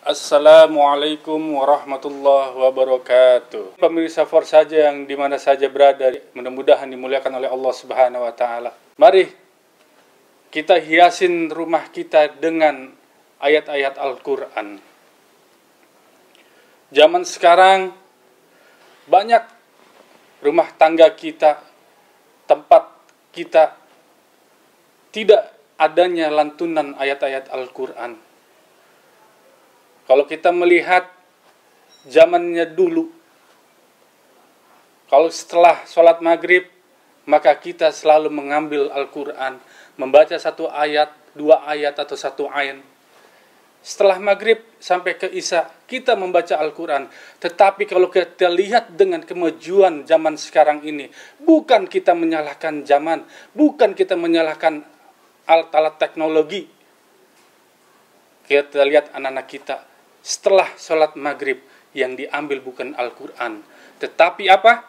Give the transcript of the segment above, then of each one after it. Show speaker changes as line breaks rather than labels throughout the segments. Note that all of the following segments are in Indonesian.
Assalamualaikum warahmatullahi wabarakatuh. Pemirsa Forsaja yang dimana saja berada, mudah-mudahan dimuliakan oleh Allah Subhanahu wa Ta'ala. Mari kita hiasin rumah kita dengan ayat-ayat Al-Quran. Zaman sekarang banyak rumah tangga kita, tempat kita tidak adanya lantunan ayat-ayat Al-Quran. Kalau kita melihat zamannya dulu, kalau setelah sholat maghrib, maka kita selalu mengambil Al-Quran, membaca satu ayat, dua ayat, atau satu ain. Setelah maghrib sampai ke isya, kita membaca Al-Quran. Tetapi kalau kita lihat dengan kemajuan zaman sekarang ini, bukan kita menyalahkan zaman, bukan kita menyalahkan alat-alat teknologi. Kita lihat anak-anak kita, setelah sholat maghrib, yang diambil bukan Al-Quran, tetapi apa?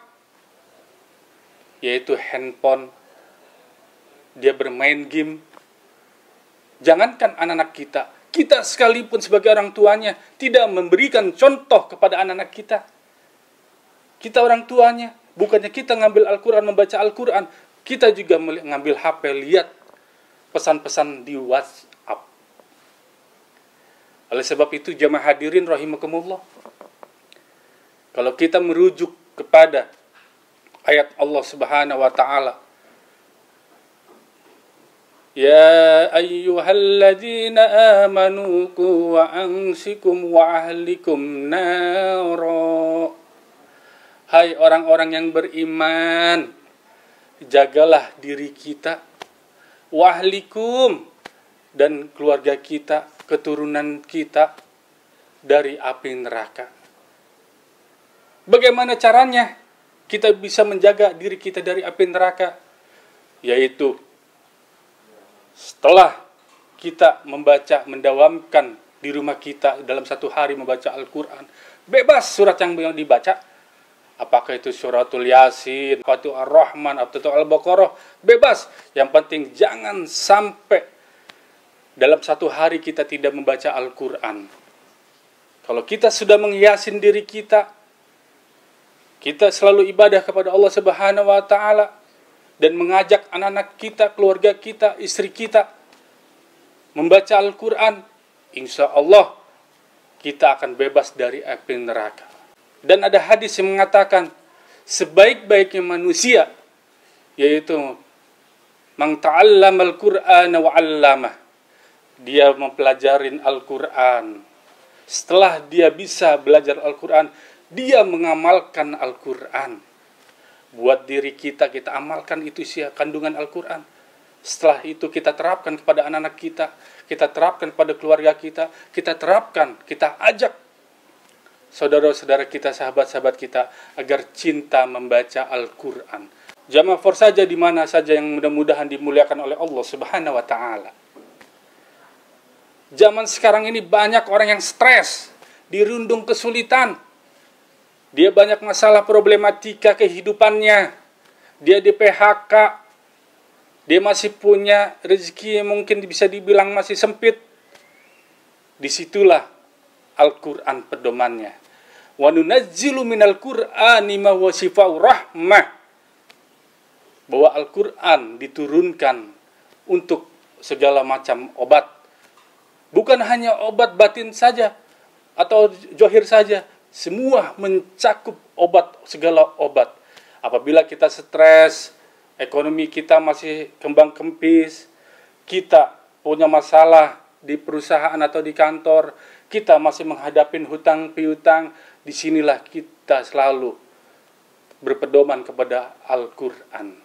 Yaitu handphone. Dia bermain game. Jangankan anak-anak kita, kita sekalipun sebagai orang tuanya tidak memberikan contoh kepada anak-anak kita. Kita orang tuanya, bukannya kita ngambil Al-Quran, membaca Al-Quran, kita juga ngambil HP, lihat pesan-pesan di WhatsApp. Oleh sebab itu jamaah hadirin rahimakumullah, kalau kita merujuk kepada ayat Allah Subhanahu wa Ta'ala, ya ayyuhalladzina amanu qu wa ansikum wa ahlikum nara. Hai orang-orang yang beriman, jagalah diri kita, wa ahlikum, dan keluarga kita, keturunan kita dari api neraka. Bagaimana caranya kita bisa menjaga diri kita dari api neraka? Yaitu setelah kita membaca, mendawamkan di rumah kita dalam satu hari membaca Al-Quran, bebas surat yang dibaca. Apakah itu suratul Yasin, atau Ar-Rahman, atau Al-Baqarah, bebas. Yang penting jangan sampai dalam satu hari kita tidak membaca Al-Quran. Kalau kita sudah menghiasin diri kita, kita selalu ibadah kepada Allah Subhanahu wa Ta'ala, dan mengajak anak-anak kita, keluarga kita, istri kita membaca Al-Quran, insya Allah kita akan bebas dari api neraka. Dan ada hadis yang mengatakan, sebaik-baiknya manusia yaitu man ta'allama al-Qur'ana wa 'allamah. Dia mempelajarin Al-Quran. Setelah dia bisa belajar Al-Quran, dia mengamalkan Al-Quran. Buat diri kita, kita amalkan itu isi kandungan Al-Quran. Setelah itu kita terapkan kepada anak-anak kita terapkan pada keluarga kita terapkan, kita ajak saudara-saudara kita, sahabat-sahabat kita, agar cinta membaca Al-Quran. Jamaah Forsaja di mana saja yang mudah-mudahan dimuliakan oleh Allah Subhanahu wa Ta'ala. Zaman sekarang ini banyak orang yang stres, dirundung kesulitan. Dia banyak masalah problematika kehidupannya. Dia di PHK. Dia masih punya rezeki yang mungkin bisa dibilang masih sempit. Disitulah Al-Quran pedomannya. Wa nunazzilu minal Qur'ani ma huwa shifaa'ur rahmah. Bahwa Al-Quran diturunkan untuk segala macam obat. Bukan hanya obat batin saja atau zohir saja, semua mencakup obat, segala obat. Apabila kita stres, ekonomi kita masih kembang kempis, kita punya masalah di perusahaan atau di kantor, kita masih menghadapi hutang piutang, disinilah kita selalu berpedoman kepada Al-Quran.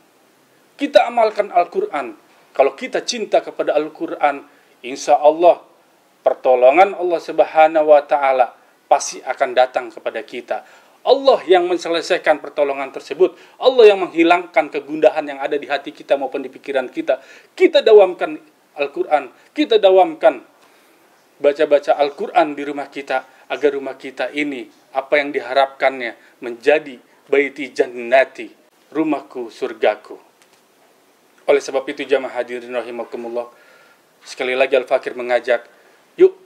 Kita amalkan Al-Quran. Kalau kita cinta kepada Al-Quran, insya Allah pertolongan Allah Subhanahu wa Ta'ala pasti akan datang kepada kita. Allah yang menyelesaikan pertolongan tersebut. Allah yang menghilangkan kegundahan yang ada di hati kita maupun di pikiran kita. Kita dawamkan Al-Quran. Kita dawamkan baca-baca Al-Quran di rumah kita, agar rumah kita ini, apa yang diharapkannya, menjadi baiti jannati, rumahku, surgaku. Oleh sebab itu jamaah hadirin rahimakumullah, sekali lagi Al-Fakir mengajak, yuk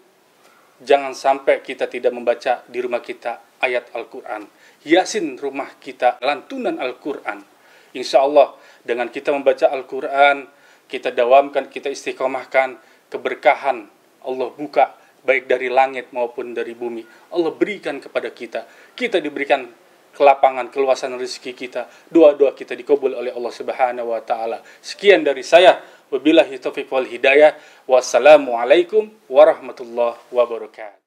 jangan sampai kita tidak membaca di rumah kita ayat Al-Quran. Yasin rumah kita, lantunan Al-Quran. Insya Allah dengan kita membaca Al-Quran, kita dawamkan, kita istiqomahkan, keberkahan Allah buka, baik dari langit maupun dari bumi. Allah berikan kepada kita. Kita diberikan kelapangan, keluasan rezeki kita. Doa-doa kita dikabul oleh Allah Subhanahu wa taala. Sekian dari saya. Wabillahi taufiq wal hidayah. Wassalamualaikum warahmatullahi wabarakatuh.